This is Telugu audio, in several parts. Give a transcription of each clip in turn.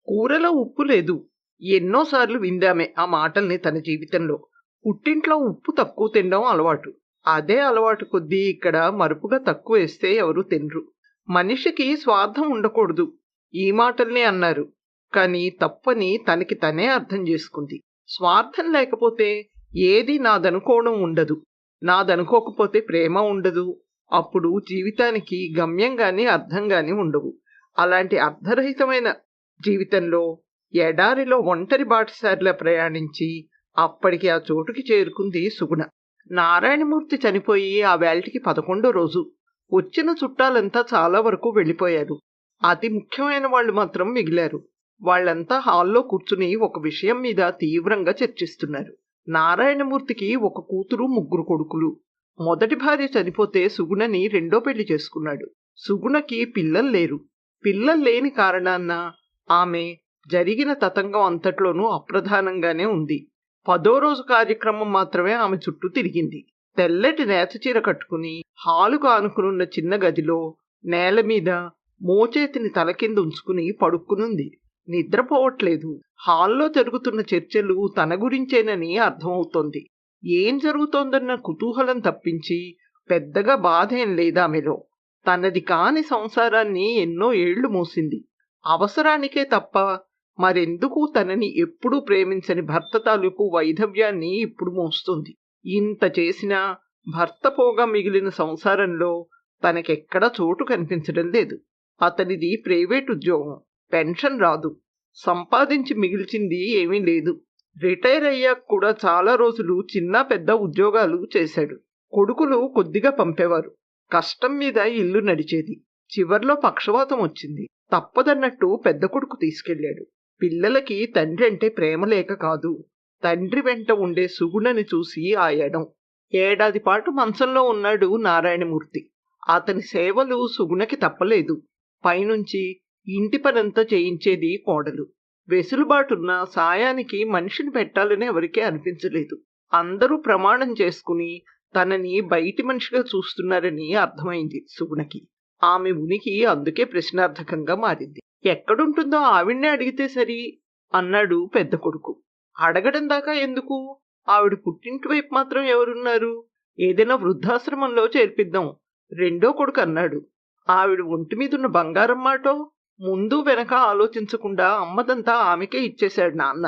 కూరలో ఉప్పు లేదు. ఎన్నోసార్లు విందామె ఆ మాటల్ని తన జీవితంలో. పుట్టింట్లో ఉప్పు తక్కువ తినడం అలవాటు. అదే అలవాటు కొద్దీ ఇక్కడ మరుపుగా తక్కువేస్తే ఎవరూ తినరు. మనిషికి స్వార్థం ఉండకూడదు. ఈ మాటల్నే అన్నారు. కానీ తప్పని తనకి తనే అర్థం చేసుకుంది. స్వార్థం లేకపోతే ఏది నాదనుకోవడం ఉండదు. నాదనుకోకపోతే ప్రేమ ఉండదు. అప్పుడు జీవితానికి గమ్యం గాని అర్థం గాని ఉండవు. అలాంటి అర్ధరహితమైన జీవితంలో ఎడారిలో ఒంటరి బాటసారిలా ప్రయాణించి అప్పటికి ఆ చోటుకి చేరుకుంది సుగుణ. నారాయణమూర్తి చనిపోయి ఆ వేళటికి 11వ రోజు. వచ్చిన చుట్టాలంతా చాలా వరకు వెళ్ళిపోయారు. అతి ముఖ్యమైన వాళ్ళు మాత్రం మిగిలారు. వాళ్ళంతా హాల్లో కూర్చుని ఒక విషయం మీద తీవ్రంగా చర్చిస్తున్నారు. నారాయణమూర్తికి ఒక కూతురు, 3 కొడుకులు. మొదటి భార్య చనిపోతే సుగుణని రెండో పెళ్లి చేసుకున్నాడు. సుగుణకి పిల్లలు లేరు. పిల్లలు లేని కారణాన్న ఆమె జరిగిన తతంగం అంతట్లోనూ అప్రధానంగానే ఉంది. 10వ రోజు కార్యక్రమం మాత్రమే ఆమె చుట్టూ తిరిగింది. తెల్లటి నేతచీర కట్టుకుని హాలుకు ఆనుకునున్న చిన్న గదిలో నేల మీద మోచేతిని తల కింద ఉంచుకుని పడుక్కునుంది. నిద్రపోవట్లేదు. హాల్లో జరుగుతున్న చర్చలు తన గురించేనని అర్థమవుతోంది. ఏం జరుగుతోందన్న కుతూహలం తప్పించి పెద్దగా బాధ ఏం లేదామెలో. తనది కాని సంసారాన్ని ఎన్నో ఏళ్లు మోసింది. అవసరానికే తప్ప మరెందుకు తనని ఎప్పుడూ ప్రేమించని భర్త తాలూకు వైధవ్యాన్ని ఇప్పుడు మోస్తుంది. ఇంత చేసినా భర్త పోగా మిగిలిన సంసారంలో తనకెక్కడా చోటు కనిపించడం లేదు. అతనిది ప్రైవేట్ ఉద్యోగం. పెన్షన్ రాదు. సంపాదించి మిగిల్చింది ఏమీ లేదు. రిటైర్ అయ్యాక కూడా చాలా రోజులు చిన్న పెద్ద ఉద్యోగాలు చేశాడు. కొడుకులు కొద్దిగా పంపేవారు. కష్టం మీద ఇల్లు నడిచేది. చివర్లో పక్షవాతం వచ్చింది. తప్పదన్నట్టు పెద్ద కొడుకు తీసుకెళ్లాడు. పిల్లలకి తండ్రి అంటే ప్రేమ లేక కాదు, తండ్రి వెంట ఉండే సుగుణని చూసి ఆ ఎడం. ఏడాది పాటు మంచంలో ఉన్నాడు నారాయణమూర్తి. అతని సేవలు సుగుణకి తప్పలేదు. పైనుంచి ఇంటి పనంతా చేయించేది కోడలు. వెసులుబాటున్న సాయానికి మనిషిని పెట్టాలని ఎవరికీ అనిపించలేదు. అందరూ ప్రమాణం చేసుకుని తనని బయటి మనిషిగా చూస్తున్నారని అర్థమైంది సుగుణకి. ఆమె ఉనికి అందుకే ప్రశ్నార్థకంగా మారింది. ఎక్కడుంటుందో ఆవిడ్నే అడిగితే సరి అన్నాడు పెద్ద కొడుకు. అడగడం దాకా ఎందుకు? ఆవిడ పుట్టింటి వైపు మాత్రం ఎవరున్నారు? ఏదైనా వృద్ధాశ్రమంలో చేర్పిద్దాం రెండో కొడుకు అన్నాడు. ఆవిడ ఒంటి మీదున్న బంగారం మాటో ముందు వెనక ఆలోచించకుండా అమ్మదంతా ఆమెకే ఇచ్చేశాడు నాన్న.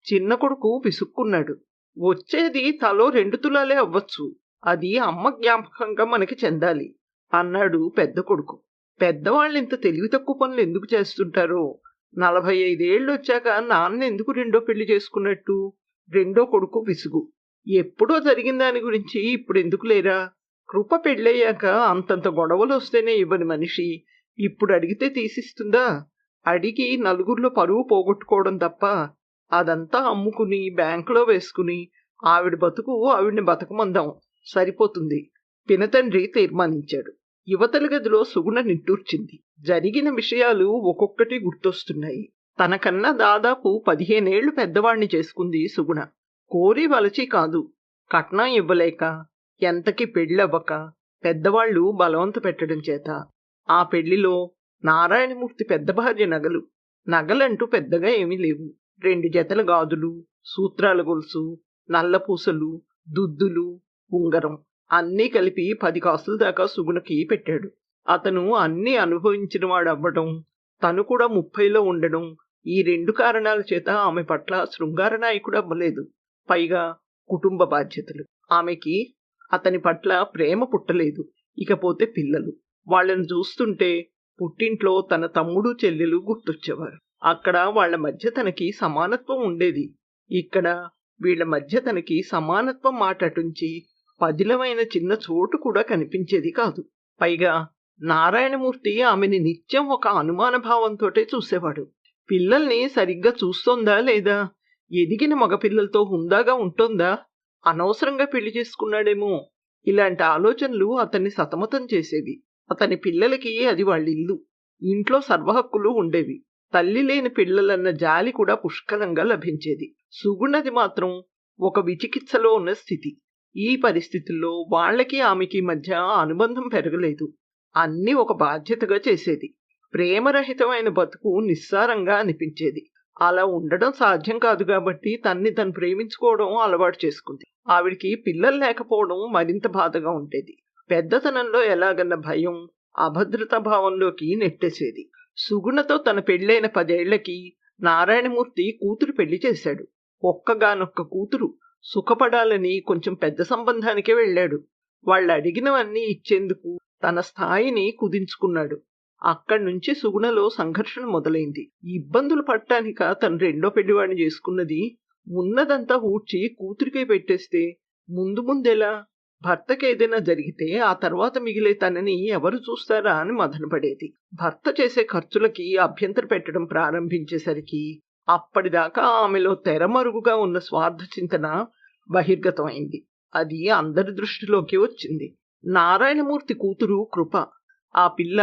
చిన్న కొడుకు విసుక్కున్నాడు. వచ్చేది తలో 2 తులాలే అవ్వచ్చు. అది అమ్మ జ్ఞాపకంగా మనకి చెందాలి అన్నాడు పెద్ద కొడుకు. పెద్దవాళ్ళు ఇంత తెలివి తక్కువ పనులు ఎందుకు చేస్తుంటారో. 45 ఏళ్ళు వచ్చాక నాన్న ఎందుకు రెండో పెళ్లి చేసుకున్నట్టు? రెండో కొడుకు విసుగు. ఎప్పుడో జరిగిన దాని గురించి ఇప్పుడు ఎందుకు లేరా? కృప పెళ్ళయ్యాక అంతంత గొడవలు వస్తేనే ఇవ్వని మనిషి ఇప్పుడు అడిగితే తీసిస్తుందా? అడిగి నలుగురిలో పరువు పోగొట్టుకోవడం తప్ప అదంతా అమ్ముకుని బ్యాంకులో వేసుకుని ఆవిడ బతుకు ఆవిడ్ని బతకమందాం, సరిపోతుంది పినతండ్రి తీర్మానించాడు. యువతల గదిలో సుగుణ నిట్టూర్చింది. జరిగిన విషయాలు ఒక్కొక్కటి గుర్తొస్తున్నాయి. తనకన్నా దాదాపు 15 ఏళ్లు పెద్దవాణ్ణి చేసుకుంది సుగుణ. కోరి వలచి కాదు, కట్నం ఇవ్వలేక, ఎంతకి పెళ్ళవ్వక, పెద్దవాళ్లు బలవంత పెట్టడం చేత. ఆ పెళ్లిలో నారాయణమూర్తి పెద్ద భార్య నగలంటూ పెద్దగా ఏమీ లేవు. 2 జతల గాజులు, సూత్రాల గొలుసు, నల్లపూసలు, దుద్దులు, ఉంగరం అన్నీ కలిపి 10 కాసుల దాకా సుగుణకి పెట్టాడు. అతను అన్నీ అనుభవించిన వాడవ్వడం, తను కూడా 30లో ఉండడం, ఈ 2 కారణాల చేత ఆమె పట్ల శృంగార నాయకుడు అవ్వలేదు. పైగా కుటుంబ బాధ్యతలు. ఆమెకి అతని పట్ల ప్రేమ పుట్టలేదు. ఇకపోతే పిల్లలు. వాళ్ళని చూస్తుంటే పుట్టింట్లో తన తమ్ముడు చెల్లెలు గుర్తొచ్చేవారు. అక్కడ వాళ్ల మధ్య తనకి సమానత్వం ఉండేది. ఇక్కడ వీళ్ల మధ్య తనకి సమానత్వం మాటటుంచి పదిలమైన చిన్న చోటు కూడా కనిపించేది కాదు. పైగా నారాయణమూర్తి ఆమెని నిత్యం ఒక అనుమాన భావంతోటే చూసేవాడు. పిల్లల్ని సరిగ్గా చూస్తోందా లేదా? ఎదిగిన మగపిల్లలతో హుందాగా ఉంటోందా? అనవసరంగా పెళ్లి చేసుకున్నాడేమో? ఇలాంటి ఆలోచనలు అతన్ని సతమతం చేసేవి. అతని పిల్లలకి అది వాళ్ళిల్లు. ఇంట్లో సర్వహక్కులు ఉండేవి. తల్లి లేని పిల్లలన్న జాలి కూడా పుష్కలంగా లభించేది. సుగుణది మాత్రం ఒక విచికిత్సలో ఉన్న స్థితి. ఈ పరిస్థితుల్లో వాళ్ళకి ఆమెకి మధ్య అనుబంధం పెరగలేదు. అన్నీ ఒక బాధ్యతగా చేసేది. ప్రేమరహితమైన బతుకు నిస్సారంగా అనిపించేది. అలా ఉండడం సాధ్యం కాదు కాబట్టి తన్ని తను ప్రేమించుకోవడం అలవాటు చేసుకుంది. ఆవిడికి పిల్లలు లేకపోవడం మరింత బాధగా ఉండేది. పెద్దతనంలో ఎలాగన్న భయం, అభద్రతా భావంలోకి నెట్టేసేది. సుగుణతో తన పెళ్ళైన 10 ఏళ్లకి నారాయణమూర్తి కూతురు పెళ్లి చేశాడు. ఒక్కగానొక్క కూతురు, సుఖపడాలని కొంచెం పెద్ద సంబంధానికే వెళ్ళాడు. వాళ్ళు అడిగినవన్నీ ఇచ్చేందుకు తన స్థాయిని కుదించుకున్నాడు. అక్కడ్నుంచి సుగుణలో సంఘర్షణ మొదలైంది. ఇబ్బందులు పడటానిక తను రెండో పెళ్లివాడిని చేసుకున్నది. ఉన్నదంతా ఊడ్చి కూతురికే పెట్టేస్తే ముందు ముందెలా? భర్తకేదైనా జరిగితే ఆ తర్వాత మిగిలే తనని ఎవరు చూస్తారా అని మదనపడేది. భర్త చేసే ఖర్చులకి అభ్యంతర పెట్టడం ప్రారంభించేసరికి అప్పటిదాకా ఆమెలో తెరమరుగుగా ఉన్న స్వార్థ చింతన బహిర్గతమైంది. అది అందరి దృష్టిలోకి వచ్చింది. నారాయణమూర్తి కూతురు కృప. ఆ పిల్ల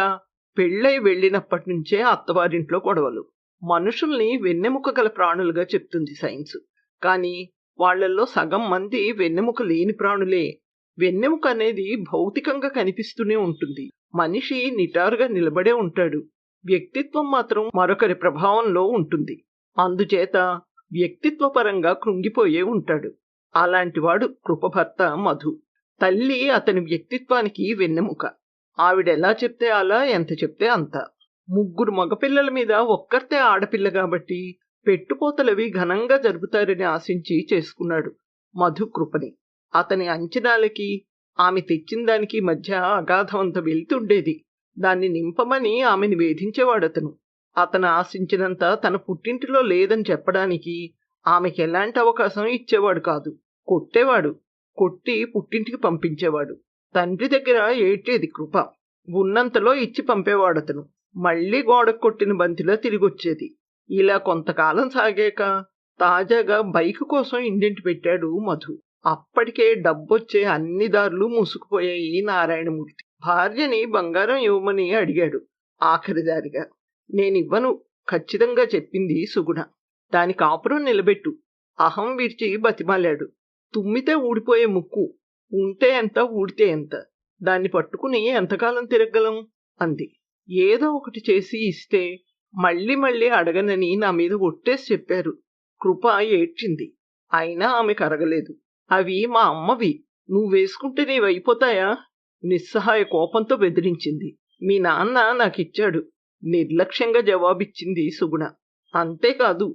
పెళ్ళై వెళ్ళినప్పటి నుంచే అత్తవారింట్లో గొడవలు. మనుషుల్ని వెన్నెముక గల ప్రాణులుగా చెప్తుంది సైన్స్. కానీ వాళ్లల్లో సగం మంది వెన్నెముక లేని ప్రాణులే. వెన్నెముక అనేది భౌతికంగా కనిపిస్తూనే ఉంటుంది. మనిషి నిటారుగా నిలబడే ఉంటాడు. వ్యక్తిత్వం మాత్రం మరొకరి ప్రభావంలో ఉంటుంది. అందుచేత వ్యక్తిత్వపరంగా కృంగిపోయే ఉంటాడు. అలాంటివాడు కృపభర్త మధు. తల్లి అతని వ్యక్తిత్వానికి వెన్నెముక. ఆవిడెలా చెప్తే అలా, ఎంత చెప్తే అంత. 3 మగపిల్లల మీద ఒక్కర్తే ఆడపిల్ల కాబట్టి పెట్టుపోతలవి ఘనంగా జరుపుతారని ఆశించి చేసుకున్నాడు మధు కృపని. అతని అంచనాలకి ఆమె తెచ్చిన దానికి మధ్య అగాధమంత వెళ్తుండేది. దాన్ని నింపమని ఆమెను వేధించేవాడతను. అతను ఆశించినంత తన పుట్టింటిలో లేదని చెప్పడానికి ఆమెకి ఎలాంటి అవకాశం ఇచ్చేవాడు కాదు. కొట్టేవాడు. కొట్టి పుట్టింటికి పంపించేవాడు. తండ్రి దగ్గర ఏడ్చేది కృప. ఉన్నంతలో ఇచ్చి పంపేవాడతను. మళ్లీ గోడకు కొట్టిన బంతిలా తిరిగొచ్చేది. ఇలా కొంతకాలం సాగాక తాజాగా బైక్ కోసం ఇండెంట్ పెట్టాడు మధు. అప్పటికే డబ్బొచ్చే అన్ని దారులు మూసుకుపోయాయి నారాయణమూర్తి. భార్యని బంగారం ఇవ్వమని అడిగాడు ఆఖరిదారిగా. నేనివ్వను, ఖచ్చితంగా చెప్పింది సుగుణ. దాని కాపురం నిలబెట్టు. అహం విరిచి బతిమాలాడు. తుమ్మితే ఊడిపోయే ముక్కు, ఉంటే ఎంత ఊడితే ఎంత, దాన్ని పట్టుకుని ఎంతకాలం తిరగలం అంది. ఏదో ఒకటి చేసి ఇస్తే మళ్ళీ మళ్ళీ అడగనని నా మీద ఒట్టేసి చెప్పారు. కృప ఏడ్చింది. అయినా ఆమె కరగలేదు. అవి మా అమ్మవి, నువ్వేసుకుంటే నీవైపోతాయా? నిస్సహాయ కోపంతో బెదిరించింది. మీ నాన్న నాకిచ్చాడు, నిర్లక్ష్యంగా జవాబిచ్చింది సుగుణ. అంతేకాదు,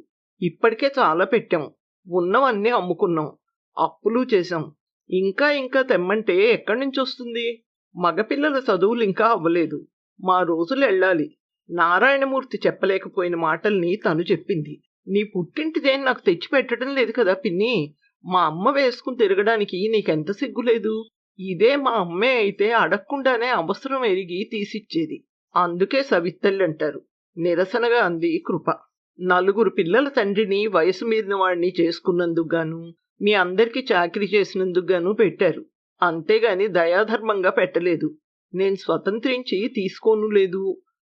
ఇప్పటికే చాలా పెట్టాం. ఉన్నవన్నీ అమ్ముకున్నాం, అప్పులు చేశాం. ఇంకా ఇంకా తెమ్మంటే ఎక్కడి నుంచి వస్తుంది? మగపిల్లల చదువులు ఇంకా అవ్వలేదు. మా రోజులు వెళ్ళాలి. నారాయణమూర్తి చెప్పలేకపోయిన మాటల్ని తను చెప్పింది. నీ పుట్టింటిదేం నాకు తెచ్చి పెట్టడం లేదు కదా పిన్ని. మా అమ్మ వేసుకుని తిరగడానికి నీకెంత సిగ్గులేదు? ఇదే మా అమ్మే అయితే అడగకుండానే అవసరం ఎరిగి తీసిచ్చేది. అందుకే సవితల్లంటారు, నిరసనగా అంది కృప. 4 పిల్లల తండ్రిని వయసు మీరిన వాడిని చేసుకున్నందుకు గాను, మీ అందరికీ చాకిరీ చేసినందుకు గాను పెట్టారు. అంతేగాని దయాధర్మంగా పెట్టలేదు. నేను స్వతంత్రించి తీసుకోను లేదు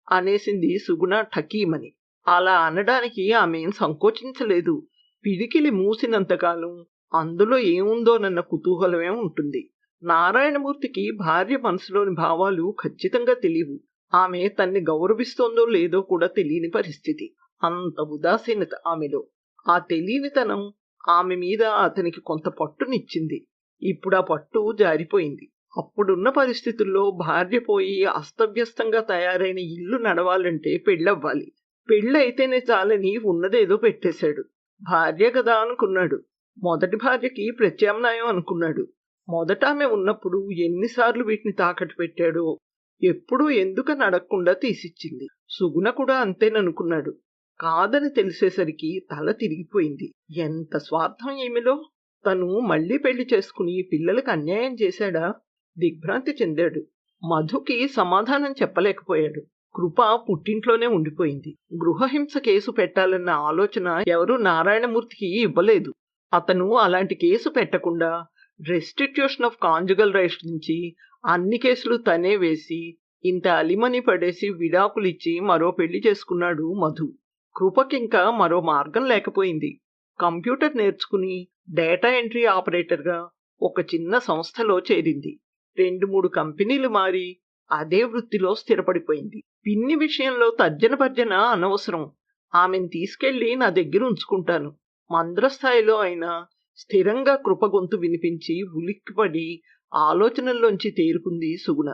అనేసింది సుగుణ ఠకీమని. అలా అనడానికి ఆమె సంకోచించలేదు. పిడికిలి మూసినంతకాలం అందులో ఏముందోనన్న కుతూహలమే ఉంటుంది. నారాయణమూర్తికి భార్య మనసులోని భావాలు ఖచ్చితంగా తెలియవు. ఆమె తన్ని గౌరవిస్తోందో లేదో కూడా తెలియని పరిస్థితి. అంత ఉదాసీనత ఆమెలో. ఆ తెలియనితనం ఆమె మీద అతనికి కొంత పట్టునిచ్చింది. ఇప్పుడు ఆ పట్టు జారిపోయింది. అప్పుడున్న పరిస్థితుల్లో భార్య పోయి అస్తవ్యస్తంగా తయారైన ఇల్లు నడవాలంటే పెళ్ళవ్వాలి. పెళ్ళైతేనే చాలని ఉన్నదేదో పెట్టేశాడు. భార్య కదా అనుకున్నాడు. మొదటి భార్యకి ప్రత్యామ్నాయం అనుకున్నాడు. మొదట ఆమె ఉన్నప్పుడు ఎన్నిసార్లు వీటిని తాకట్టు పెట్టాడో. ఎప్పుడూ ఎందుకని అడగకుండా తీసిచ్చింది. సుగుణ కూడా అంతేననుకున్నాడు. కాదని తెలిసేసరికి తల తిరిగిపోయింది. ఎంత స్వార్థం ఈమెలో! తను మళ్లీ పెళ్లి చేసుకుని పిల్లలకు అన్యాయం చేశాడా? దిగ్భ్రాంతి చెందాడు. మధుకి సమాధానం చెప్పలేకపోయాడు. కృప పుట్టింట్లోనే ఉండిపోయింది. గృహహింస కేసు పెట్టాలన్న ఆలోచన ఎవరూ నారాయణమూర్తికి ఇవ్వలేదు. అతను అలాంటి కేసు పెట్టకుండా రెస్టిట్యూషన్ ఆఫ్ కాంజుగల్ రైట్స్ నుంచి అన్ని కేసులు తనే వేసి ఇంత అలిమని పడేసి విడాకులిచ్చి మరో పెళ్లి చేసుకున్నాడు మధు. కృపకింకా మరో మార్గం లేకపోయింది. కంప్యూటర్ నేర్చుకుని డేటా ఎంట్రీ ఆపరేటర్గా ఒక చిన్న సంస్థలో చేరింది. 2-3 కంపెనీలు మారి అదే వృత్తిలో స్థిరపడిపోయింది. పిన్ని విషయంలో తర్జన భర్జన అనవసరం. ఆమెను తీసుకెళ్లి నా దగ్గర ఉంచుకుంటాను. మంద్రస్థాయిలో అయినా స్థిరంగా కృప గొంతు వినిపించి ఉలిక్కిపడి ఆలోచనల్లోంచి తేరుకుంది సుగుణ.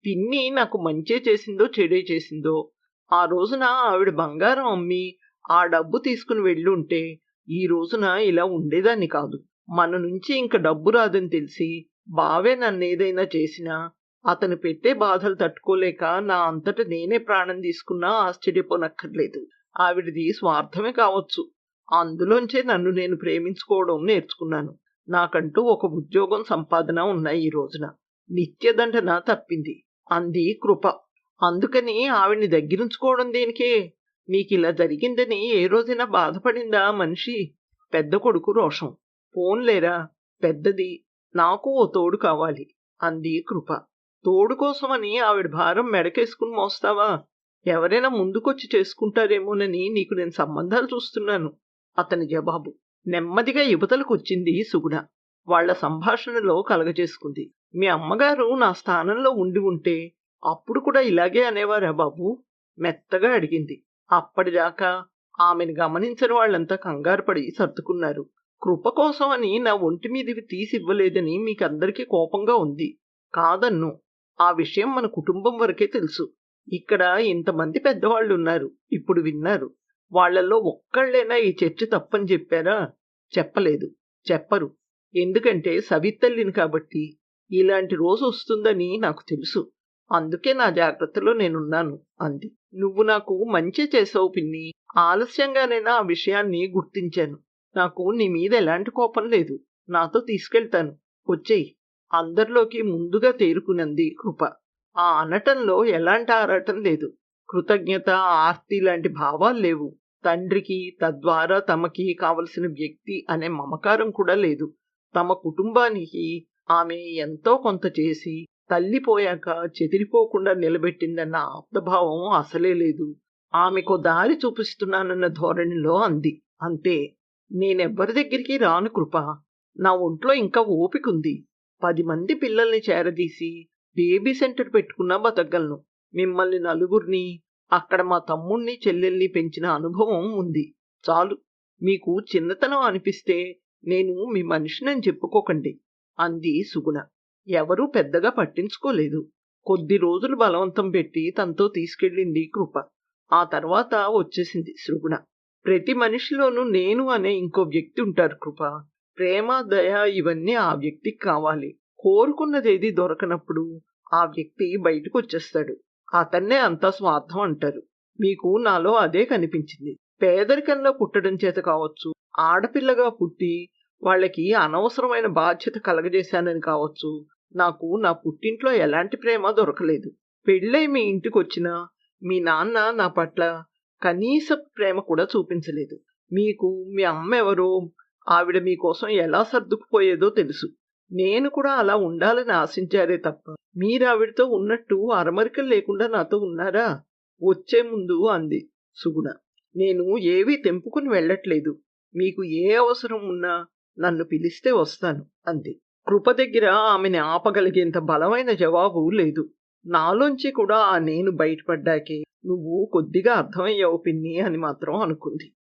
పిన్ని నాకు మంచే చేసిందో చెడే చేసిందో, ఆ రోజున ఆవిడ బంగారం అమ్మి ఆ డబ్బు తీసుకుని వెళ్ళుంటే ఈ రోజున ఇలా ఉండేదాన్ని కాదు. మన నుంచి ఇంక డబ్బు రాదని తెలిసి బావే నన్నేదైనా చేసినా అతను పెట్టే బాధలు తట్టుకోలేక నా అంతట నేనే ప్రాణం తీసుకున్నా ఆశ్చర్యపోనక్కర్లేదు. ఆవిడది స్వార్థమే కావచ్చు. అందులోంచే నన్ను నేను ప్రేమించుకోవడం నేర్చుకున్నాను. నాకంటూ ఒక ఉద్యోగం, సంపాదన ఉన్నాయి ఈ రోజున. నిత్యదండన తప్పింది అంది కృప. అందుకని ఆవిడ్ని దగ్గరుంచుకోవడం దేనికే? నీకిలా జరిగిందని ఏ రోజైనా బాధపడిందా మనిషి? పెద్ద కొడుకు రోషం. పోన్లేరా, పెద్దది. నాకు ఓ తోడు కావాలి అంది కృప. తోడు కోసమని ఆవిడ భారం మెడకేసుకుని మోస్తావా? ఎవరైనా ముందుకొచ్చి చేసుకుంటారేమోనని నీకు నేను సంబంధాలు చూస్తున్నాను అతని జవాబు. నెమ్మదిగా యువతలకొచ్చింది సుగుణ. వాళ్ల సంభాషణలో కలగజేసుకుంది. మీ అమ్మగారు నా స్థానంలో ఉండి ఉంటే అప్పుడు కూడా ఇలాగే అనేవారా బాబు? మెత్తగా అడిగింది. అప్పటిదాకా ఆమెను గమనించని వాళ్లంతా కంగారుపడి సర్దుకున్నారు. కృప కోసం అని నా ఒంటి మీదివి తీసివ్వలేదని మీకందరికీ కోపంగా ఉంది. కాదన్ను. ఆ విషయం మన కుటుంబం వరకే తెలుసు. ఇక్కడ ఇంతమంది పెద్దవాళ్లున్నారు. ఇప్పుడు విన్నారు. వాళ్లలో ఒక్కళ్ళైనా ఈ చర్చ తప్పని చెప్పారా? చెప్పలేదు. చెప్పరు. ఎందుకంటే సవితల్లిని కాబట్టి. ఇలాంటి రోజు వస్తుందని నాకు తెలుసు. అందుకే నా జాగ్రత్తలో నేనున్నాను అంది. నువ్వు నాకు మంచి చేసావు పిన్ని. ఆలస్యంగానైనా ఆ విషయాన్ని గుర్తించాను. నాకు నీ మీద ఎలాంటి కోపం లేదు. నాతో తీసుకెళ్తాను. వచ్చేయ్ అందరిలోకి ముందుగా తేరుకునంది కృప. ఆ అనటంలో ఎలాంటి ఆరాటం లేదు. కృతజ్ఞత, ఆర్తి లాంటి భావాలు లేవు. తండ్రికి, తద్వారా తమకి కావలసిన వ్యక్తి అనే మమకారం కూడా లేదు. తమ కుటుంబానికి ఆమె ఎంతో కొంత చేసి తల్లిపోయాక చెదిరిపోకుండా నిలబెట్టిందన్న ఆప్తభావం అసలే లేదు. ఆమెకో దారి చూపిస్తున్నానన్న ధోరణిలో అంది. అంతే. నేనెవ్వరి దగ్గరికి రాను కృప. నా ఒంట్లో ఇంకా ఓపికుంది. 10 మంది పిల్లల్ని చేరదీసి బేబీ సెంటర్ పెట్టుకున్నా బతకగలను. మిమ్మల్ని నలుగురిని, అక్కడ మా తమ్ముణ్ణి, చెల్లెల్ని పెంచిన అనుభవం ఉంది. చాలు. మీకు చిన్నతనం అనిపిస్తే నేను మీ మనిషినని చెప్పుకోకండి అంది సుగుణ. ఎవరూ పెద్దగా పట్టించుకోలేదు. కొద్ది రోజులు బలవంతం పెట్టి తనతో తీసుకెళ్ళింది కృప. ఆ తర్వాత వచ్చేసింది సుగుణ. ప్రతి మనిషిలోనూ నేను అనే ఇంకో వ్యక్తి ఉంటారు కృప. ప్రేమ, దయ ఇవన్నీ ఆ వ్యక్తికి కావాలి. కోరుకున్నదేది దొరకనప్పుడు ఆ వ్యక్తి బయటకు వచ్చేస్తాడు. అతన్నే అంతా స్వార్థం అంటారు. మీకు నాలో అదే కనిపించింది. పేదరికంలో పుట్టడం చేత కావచ్చు, ఆడపిల్లగా పుట్టి వాళ్ళకి అనవసరమైన బాధ్యత కలగజేశానని కావచ్చు, నాకు నా పుట్టింట్లో ఎలాంటి ప్రేమ దొరకలేదు. పెళ్ళై మీ ఇంటికొచ్చినా మీ నాన్న నా పట్ల కనీస ప్రేమ కూడా చూపించలేదు. మీకు మీ అమ్మ ఎవరో, ఆవిడ మీకోసం ఎలా సర్దుకుపోయేదో తెలుసు. నేను కూడా అలా ఉండాలని ఆశించారే తప్ప మీరావిడతో ఉన్నట్టు అరమరికలు లేకుండా నాతో ఉన్నారా? వచ్చే ముందు అంది సుగుణ. నేను ఏవీ తెంపుకుని వెళ్ళట్లేదు. మీకు ఏ అవసరం ఉన్నా నన్ను పిలిస్తే వస్తాను అంది. కృప దగ్గర ఆమెని ఆపగలిగేంత బలమైన జవాబు లేదు. నాలోంచి కూడా ఆ నేను బయటపడ్డాకే నువ్వు కొద్దిగా అర్థమయ్యావు పిన్ని అని మాత్రం అనుకుంది.